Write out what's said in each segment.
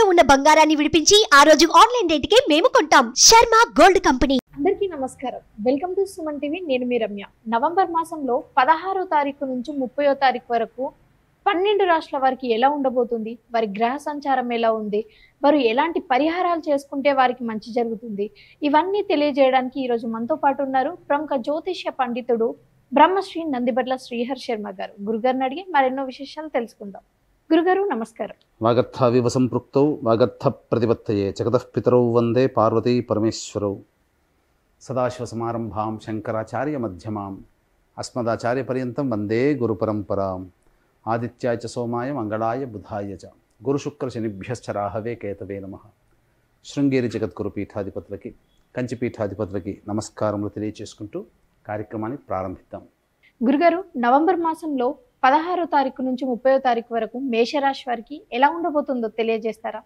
తాకట్టులో ఉన్న బంగారాన్ని విడిపించి ఆ రోజు ఆన్లైన్ రేటుకే మేము కొంటాం. Sharma gold company. అందరికీ నమస్కారం. Welcome to Suman TV. నేను మీ రమ్య. నవంబర్ మాసంలో 16వ తారీఖు నుంచి 30వ తారీఖు వరకు 12 రాష్ట్రాల వారికి ఎలా ఉండబోతుంది, వారి గ్రహ సంచారం ఎలా ఉంది, వారు ఎలాంటి పరిహారాలు చేసుకుంటే వారికి మంచి జరుగుతుంది, ఇవన్నీ తెలియజేయడానికి ఈరోజు మనతో పాటు ఉన్నారు ప్రముఖ జ్యోతిష్య పండితుడు బ్రహ్మశ్రీ నందిబట్ల శ్రీహర్ శర్మ గారు. గురుగారిని అడిగి మరెన్నో విశేషాలు తెలుసుకుందాం. గురుగారు నమస్కారం. వాగర్థావివ సంపృక్తౌ వాగర్థ ప్రతిపత్తయే జగతః పితరౌ వందే పార్వతీ పరమేశ్వరౌ. సదాశివసమారంభాం శంకరాచార్య మధ్యమాం అస్మదాచార్య పర్యంతం వందే గురు పరంపరాం. ఆదిత్యాయ చ సోమాయ మంగళాయ బుధాయ చ గురుశుక్ర శనిభ్యశ్చ రాహవే కేతవే నమః. శృంగేరి జగద్గురు పీఠాధిపతులకి, కంచి పీఠాధిపతులకి నమస్కారములు తెలియచేసుకుంటూ కార్యక్రమాన్ని ప్రారంభిద్దాం. గురుగారు, నవంబర్ మాసంలో 16వ తారీఖు నుంచి 30వ తారీఖు వరకు మేషరాశి వారికి ఎలా ఉండబోతుందో తెలియజేస్తారా?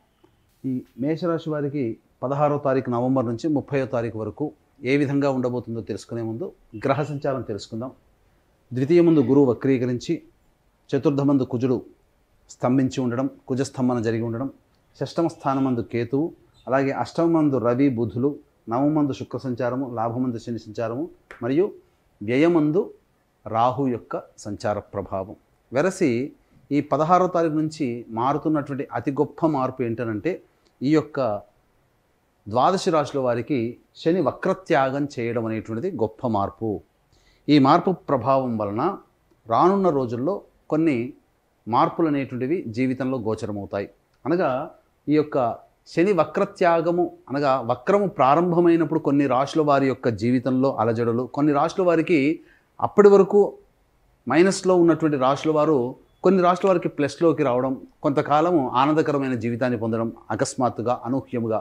ఈ మేషరాశి వారికి 16వ తారీఖు నవంబర్ నుంచి 30వ తారీఖు వరకు ఏ విధంగా ఉండబోతుందో తెలుసుకునే ముందు గ్రహ సంచారం తెలుసుకుందాం. ద్వితీయ ముందు గురువు వక్రీకరించి, చతుర్థమందు కుజుడు స్తంభించి ఉండడం, కుజస్తంభన జరిగి ఉండడం, షష్టమ స్థానమందు కేతువు, అలాగే అష్టమందు రవి బుధులు, నవమందు శుక్ర సంచారము, లాభమందు శని సంచారము మరియు వ్యయమందు రాహు యొక్క సంచార ప్రభావం వెరసి ఈ 16వ తారీఖు నుంచి మారుతున్నటువంటి అతి గొప్ప మార్పు ఏంటంటే ఈ యొక్క ద్వాదశ రాశుల వారికి శని వక్రత్యాగం చేయడం అనేటువంటిది గొప్ప మార్పు. ఈ మార్పు ప్రభావం వలన రానున్న రోజుల్లో కొన్ని మార్పులు అనేటువంటివి జీవితంలో గోచరమవుతాయి. అనగా ఈ యొక్క శని వక్రత్యాగము అనగా వక్రము ప్రారంభమైనప్పుడు కొన్ని రాశుల వారి యొక్క జీవితంలో అలజడులు, కొన్ని రాశుల వారికి అప్పటి వరకు మైనస్లో ఉన్నటువంటి రాశుల వారు కొన్ని రాశుల వారికి ప్లస్లోకి రావడం, కొంతకాలము ఆనందకరమైన జీవితాన్ని పొందడం అకస్మాత్తుగా అనూహ్యముగా.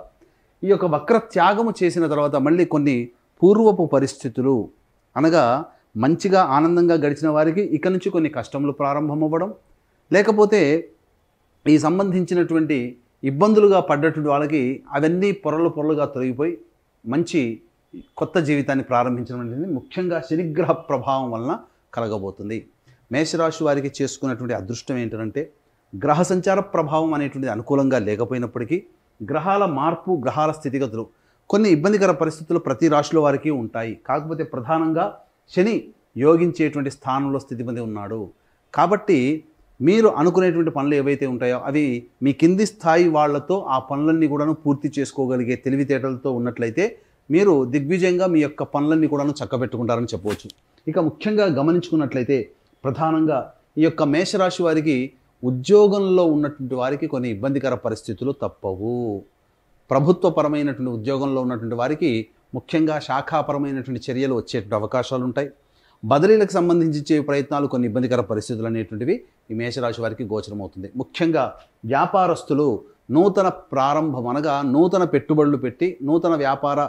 ఈ యొక్క వక్ర త్యాగము చేసిన తర్వాత మళ్ళీ కొన్ని పూర్వపు పరిస్థితులు అనగా మంచిగా ఆనందంగా గడిచిన వారికి ఇక నుంచి కొన్ని కష్టములు ప్రారంభమవ్వడం, లేకపోతే ఈ సంబంధించినటువంటి ఇబ్బందులుగా పడ్డటువంటి వాళ్ళకి అవన్నీ పొరలుగా తొలగిపోయి మంచి కొత్త జీవితాన్ని ప్రారంభించడం అనేది ముఖ్యంగా శనిగ్రహ ప్రభావం వలన కలగబోతుంది. మేషరాశి వారికి చేసుకున్నటువంటి అదృష్టం ఏంటంటే గ్రహ సంచార ప్రభావం అనేటువంటిది అనుకూలంగా లేకపోయినప్పటికీ గ్రహాల మార్పు, గ్రహాల స్థితిగతులు కొన్ని ఇబ్బందికర పరిస్థితులు ప్రతి రాశిలో వారికి ఉంటాయి. కాకపోతే ప్రధానంగా శని యోగించేటువంటి స్థానంలో స్థితిపతి ఉన్నాడు. కాబట్టి మీరు అనుకునేటువంటి పనులు ఏవైతే ఉంటాయో అవి మీ కింది స్థాయి వాళ్లతో ఆ పనులన్నీ కూడాను పూర్తి చేసుకోగలిగే తెలివితేటలతో ఉన్నట్లయితే మీరు దిగ్విజయంగా మీ యొక్క పనులన్నీ కూడాను చక్కబెట్టుకుంటారని చెప్పవచ్చు. ఇక ముఖ్యంగా గమనించుకున్నట్లయితే ప్రధానంగా ఈ యొక్క మేషరాశి వారికి ఉద్యోగంలో ఉన్నటువంటి వారికి కొన్ని ఇబ్బందికర పరిస్థితులు తప్పవు. ప్రభుత్వపరమైనటువంటి ఉద్యోగంలో ఉన్నటువంటి వారికి ముఖ్యంగా శాఖాపరమైనటువంటి చర్యలు వచ్చేటువంటి అవకాశాలు ఉంటాయి. బదిలీలకు సంబంధించే ప్రయత్నాలు కొన్ని ఇబ్బందికర పరిస్థితులు అనేటువంటివి ఈ మేషరాశి వారికి గోచరమవుతుంది. ముఖ్యంగా వ్యాపారస్తులు నూతన ప్రారంభం అనగా నూతన పెట్టుబడులు పెట్టి నూతన వ్యాపార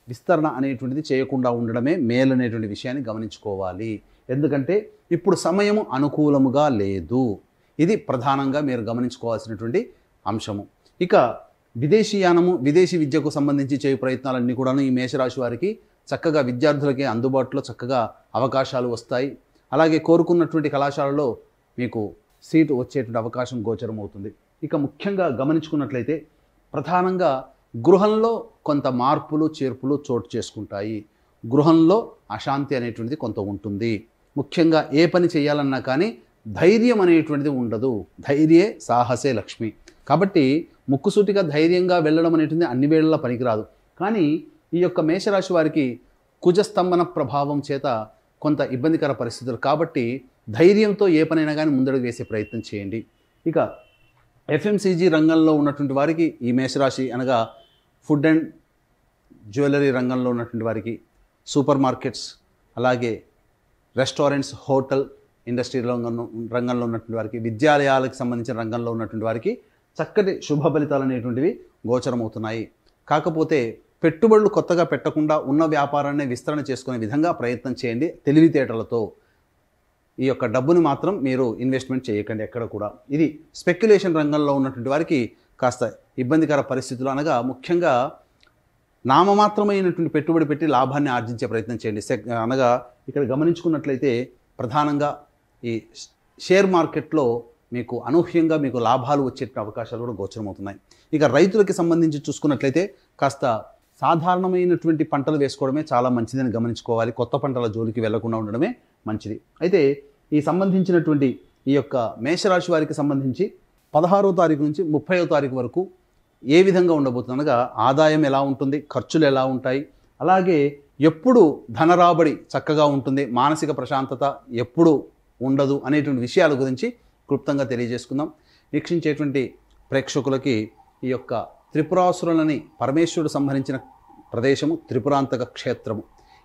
విస్తరణ అనేటువంటిది చేయకుండా ఉండడమే మేలు అనేటువంటి విషయాన్ని గమనించుకోవాలి. ఎందుకంటే ఇప్పుడు సమయము అనుకూలముగా లేదు. ఇది ప్రధానంగా మీరు గమనించుకోవాల్సినటువంటి అంశము. ఇక విదేశీయానము, విదేశీ విద్యకు సంబంధించి చేయు ప్రయత్నాలన్నీ కూడాను ఈ మేషరాశి వారికి చక్కగా విద్యార్థులకే అందుబాటులో చక్కగా అవకాశాలు వస్తాయి. అలాగే కోరుకున్నటువంటి కళాశాలలో మీకు సీటు వచ్చేటువంటి అవకాశం గోచరం అవుతుంది. ఇక ముఖ్యంగా గమనించుకున్నట్లయితే ప్రధానంగా గృహంలో కొంత మార్పులు చేర్పులు చోటు చేసుకుంటాయి. గృహంలో అశాంతి అనేటువంటిది కొంత ఉంటుంది. ముఖ్యంగా ఏ పని చేయాలన్నా కానీ ధైర్యం అనేటువంటిది ఉండదు. ధైర్యే సాహసే లక్ష్మి. కాబట్టి ముక్కుసూటిగా ధైర్యంగా వెళ్ళడం అనేటువంటిది అన్ని వేళలా పనికిరాదు. కానీ ఈ యొక్క మేషరాశి వారికి కుజస్తంభన ప్రభావం చేత కొంత ఇబ్బందికర పరిస్థితులు కాబట్టి ధైర్యంతో ఏ పనైనా కానీ ముందడుగు వేసే ప్రయత్నం చేయండి. ఇక ఎఫ్ఎంసీజీ రంగంలో ఉన్నటువంటి వారికి ఈ మేషరాశి అనగా ఫుడ్ అండ్ జ్యువెలరీ రంగంలో ఉన్నటువంటి వారికి, సూపర్ మార్కెట్స్, అలాగే రెస్టారెంట్స్, హోటల్ ఇండస్ట్రీ రంగంలో ఉన్నటువంటి వారికి, విద్యాలయాలకు సంబంధించిన రంగంలో ఉన్నటువంటి వారికి చక్కటి శుభ ఫలితాలు అనేటువంటివి గోచరమవుతున్నాయి. కాకపోతే పెట్టుబడులు కొత్తగా పెట్టకుండా ఉన్న వ్యాపారాన్ని విస్తరణ చేసుకునే విధంగా ప్రయత్నం చేయండి. తెలివితేటలతో ఈ యొక్క డబ్బుని మాత్రం మీరు ఇన్వెస్ట్మెంట్ చేయకండి ఎక్కడ కూడా. ఇది స్పెక్యులేషన్ రంగంలో ఉన్నటువంటి వారికి కాస్త ఇబ్బందికర పరిస్థితులు అనగా ముఖ్యంగా నామమాత్రమైనటువంటి పెట్టుబడి పెట్టి లాభాన్ని ఆర్జించే ప్రయత్నం చేయండి. అనగా ఇక్కడ గమనించుకున్నట్లయితే ప్రధానంగా ఈ షేర్ మార్కెట్లో మీకు అనూహ్యంగా మీకు లాభాలు వచ్చే అవకాశాలు కూడా గోచరమవుతున్నాయి. ఇక రైతులకి సంబంధించి చూసుకున్నట్లయితే కాస్త సాధారణమైనటువంటి పంటలు వేసుకోవడమే చాలా మంచిదని గమనించుకోవాలి. కొత్త పంటల జోలికి వెళ్లకుండా ఉండడమే మంచిది. అయితే ఈ సంబంధించినటువంటి ఈ యొక్క మేషరాశి వారికి సంబంధించి 16వ తారీఖు నుంచి 30వ తారీఖు వరకు ఏ విధంగా ఉండబోతుంది అనగా ఆదాయం ఎలా ఉంటుంది, ఖర్చులు ఎలా ఉంటాయి, అలాగే ఎప్పుడు ధనరాబడి చక్కగా ఉంటుంది, మానసిక ప్రశాంతత ఎప్పుడు ఉండదు అనేటువంటి విషయాల గురించి క్లుప్తంగా తెలియజేసుకుందాం. వీక్షించేటువంటి ప్రేక్షకులకి ఈ యొక్క త్రిపురాసురులని పరమేశ్వరుడు సంహరించిన ప్రదేశము త్రిపురాంతక క్షేత్రము.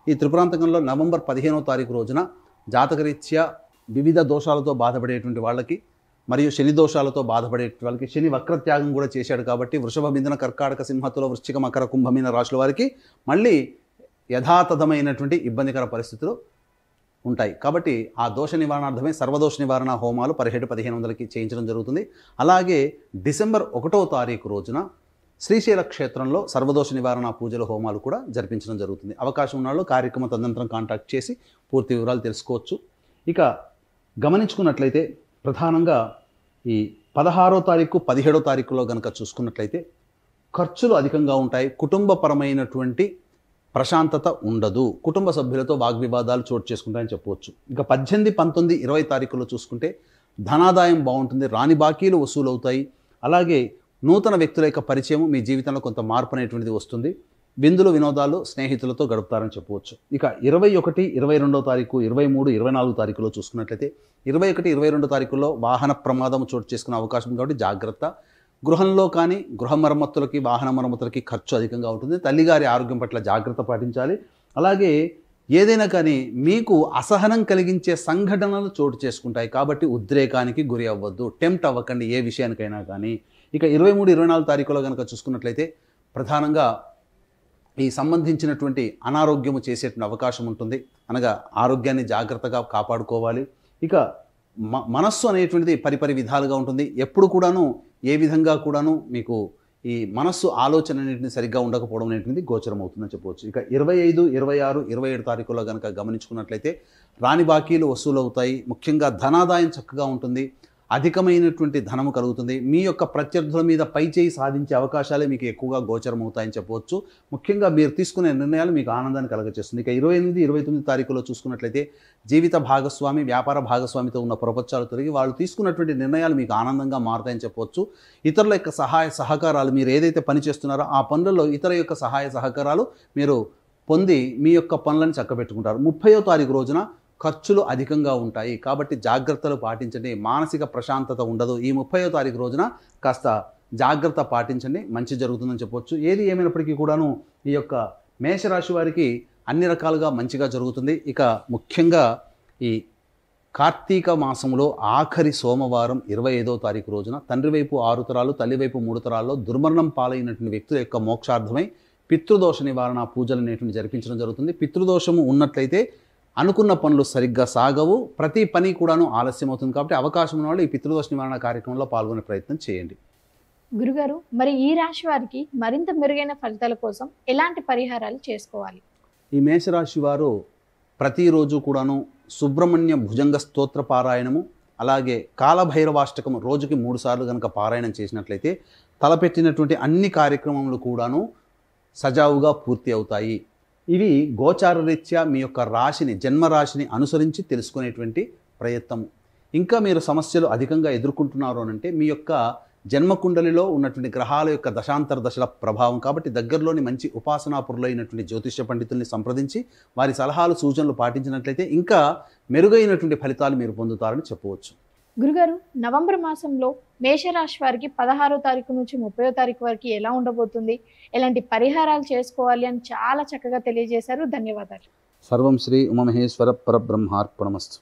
ఈ త్రిపురాంతకంలో నవంబర్ 15వ తారీఖు రోజున జాతకరీత్యా వివిధ దోషాలతో బాధపడేటువంటి వాళ్ళకి మరియు శని దోషాలతో బాధపడే వాళ్ళకి శని వక్రత్యాగం కూడా చేశాడు కాబట్టి వృషభ, మిథున, కర్కాటక, సింహతుల, వృశ్చిక, మకర, కుంభమీన రాశుల వారికి మళ్ళీ యథాతథమైనటువంటి ఇబ్బందికర పరిస్థితులు ఉంటాయి. కాబట్టి ఆ దోష నివారణార్థమే సర్వదోష నివారణ హోమాలు 17,1500కి చేయించడం జరుగుతుంది. అలాగే డిసెంబర్ 1వ తారీఖు రోజున శ్రీశైల క్షేత్రంలో సర్వదోష నివారణ పూజల హోమాలు కూడా జరిపించడం జరుగుతుంది. అవకాశం ఉన్న వాళ్ళు కార్యక్రమ తదనంతరం కాంటాక్ట్ చేసి పూర్తి వివరాలు తెలుసుకోవచ్చు. ఇక గమనించుకున్నట్లయితే ప్రధానంగా ఈ 16వ తారీఖు 17వ తారీఖులో కనుక చూసుకున్నట్లయితే ఖర్చులు అధికంగా ఉంటాయి. కుటుంబపరమైనటువంటి ప్రశాంతత ఉండదు. కుటుంబ సభ్యులతో వాగ్వివాదాలు చోటు చేసుకుంటాయని చెప్పవచ్చు. ఇక 18, 19, 20 తారీఖులో చూసుకుంటే ధనాదాయం బాగుంటుంది, రాని బాకీలు వసూలు అవుతాయి. అలాగే నూతన వ్యక్తుల యొక్క పరిచయం మీ జీవితంలో కొంత మార్పు అనేటువంటిది వస్తుంది. విందులు వినోదాలు స్నేహితులతో గడుపుతారని చెప్పవచ్చు. ఇక 21, 22వ తారీఖు, 23, 24 తారీఖులో చూసుకున్నట్లయితే 21, 22 తారీఖుల్లో వాహన ప్రమాదం చోటు చేసుకునే అవకాశం ఉంది కాబట్టి జాగ్రత్త. గృహంలో కానీ గృహ మరమ్మతులకి, వాహన మరమ్మతులకి ఖర్చు అధికంగా ఉంటుంది. తల్లిగారి ఆరోగ్యం పట్ల జాగ్రత్త పాటించాలి. అలాగే ఏదైనా కానీ మీకు అసహనం కలిగించే సంఘటనలు చోటు చేసుకుంటాయి కాబట్టి ఉద్రేకానికి గురి అవ్వద్దు, టెంప్ట్ అవ్వకండి ఏ విషయానికైనా కానీ. ఇక 23, 24 తారీఖులో కనుక చూసుకున్నట్లయితే ప్రధానంగా ఈ సంబంధించినటువంటి అనారోగ్యము చేసేటువంటి అవకాశం ఉంటుంది. అనగా ఆరోగ్యాన్ని జాగ్రత్తగా కాపాడుకోవాలి. ఇక మనస్సు అనేటువంటిది పరిపరి విధాలుగా ఉంటుంది. ఎప్పుడు కూడాను ఏ విధంగా కూడాను మీకు ఈ మనస్సు ఆలోచన అనేటిని సరిగ్గా ఉండకపోవడం అనేటువంటిది గోచరం అవుతుందని చెప్పవచ్చు. ఇక 25, 26, 27 తారీఖులో కనుక గమనించుకున్నట్లయితే రాని బాకీలు వసూలు అవుతాయి. ముఖ్యంగా ధనాదాయం చక్కగా ఉంటుంది, అధికమైనటువంటి ధనము కలుగుతుంది. మీ యొక్క ప్రత్యర్థుల మీద పైచేయి సాధించే అవకాశాలే మీకు ఎక్కువగా గోచరం అవుతాయని చెప్పవచ్చు. ముఖ్యంగా మీరు తీసుకునే నిర్ణయాలు మీకు ఆనందాన్ని కలగచేస్తుంది. ఇక 28, 29 తారీఖులో చూసుకున్నట్లయితే జీవిత భాగస్వామి, వ్యాపార భాగస్వామితో ఉన్న ప్రపంచాలు తొలగి వాళ్ళు తీసుకున్నటువంటి నిర్ణయాలు మీకు ఆనందంగా మారుతాయని చెప్పవచ్చు. ఇతరుల యొక్క సహాయ సహకారాలు, మీరు ఏదైతే పని చేస్తున్నారో ఆ పనులలో ఇతర యొక్క సహాయ సహకారాలు మీరు పొంది మీ యొక్క పనులను చక్కబెట్టుకుంటారు. 30వ తారీఖు రోజున ఖర్చులు అధికంగా ఉంటాయి కాబట్టి జాగ్రత్తలు పాటించండి, మానసిక ప్రశాంతత ఉండదు. ఈ 30వ తారీఖు రోజున కాస్త జాగ్రత్త పాటించండి, మంచి జరుగుతుందని చెప్పవచ్చు. ఏది ఏమైనప్పటికీ కూడాను ఈ యొక్క మేషరాశి వారికి అన్ని రకాలుగా మంచిగా జరుగుతుంది. ఇక ముఖ్యంగా ఈ కార్తీక మాసంలో ఆఖరి సోమవారం 25వ తారీఖు రోజున తండ్రి వైపు 6 తరాలు, తల్లి వైపు 3 తరాల్లో దుర్మరణం పాలైనటువంటి వ్యక్తుల యొక్క మోక్షార్థమై పితృదోష నివారణ పూజలు అనేటువంటి జరిపించడం జరుగుతుంది. పితృదోషము ఉన్నట్లయితే అనుకున్న పనులు సరిగ్గా సాగవు, ప్రతి పని కూడాను ఆలస్యం అవుతుంది. కాబట్టి అవకాశం ఉన్న వాళ్ళు ఈ పితృదోష నివారణ కార్యక్రమంలో పాల్గొనే ప్రయత్నం చేయండి. గురుగారు, మరి ఈ రాశి వారికి మరింత మెరుగైన ఫలితాల కోసం ఎలాంటి పరిహారాలు చేసుకోవాలి? ఈ మేషరాశి వారు ప్రతిరోజు కూడాను సుబ్రహ్మణ్య భుజంగ స్తోత్ర పారాయణము, అలాగే కాలభైరవాష్టకము రోజుకి 3 సార్లు కనుక పారాయణం చేసినట్లయితే తలపెట్టినటువంటి అన్ని కార్యక్రమములు కూడాను సజావుగా పూర్తి అవుతాయి. ఇవి గోచార రీత్యా మీ యొక్క రాశిని, జన్మరాశిని అనుసరించి తెలుసుకునేటువంటి ప్రయత్నం. ఇంకా మీరు సమస్యలు అధికంగా ఎదుర్కొంటున్నారు అనంటే మీ యొక్క జన్మకుండలిలో ఉన్నటువంటి గ్రహాల యొక్క దశాంతర దశల ప్రభావం. కాబట్టి దగ్గరలోని మంచి ఉపాసనాపురులైనటువంటి జ్యోతిష్య పండితుల్ని సంప్రదించి వారి సలహాలు సూచనలు పాటించినట్లయితే ఇంకా మెరుగైనటువంటి ఫలితాలు మీరు పొందుతారని చెప్పవచ్చు. గురుగారు, నవంబర్ మాసంలో మేషరాశి వారికి 16వ తారీఖు నుంచి 30వ తారీఖు వరకు ఎలా ఉండబోతుంది, ఎలాంటి పరిహారాలు చేసుకోవాలి అని చాలా చక్కగా తెలియజేశారు. ధన్యవాదాలు. సర్వం శ్రీ ఉమామహేశ్వర పరబ్రహ్మార్పణమస్తు.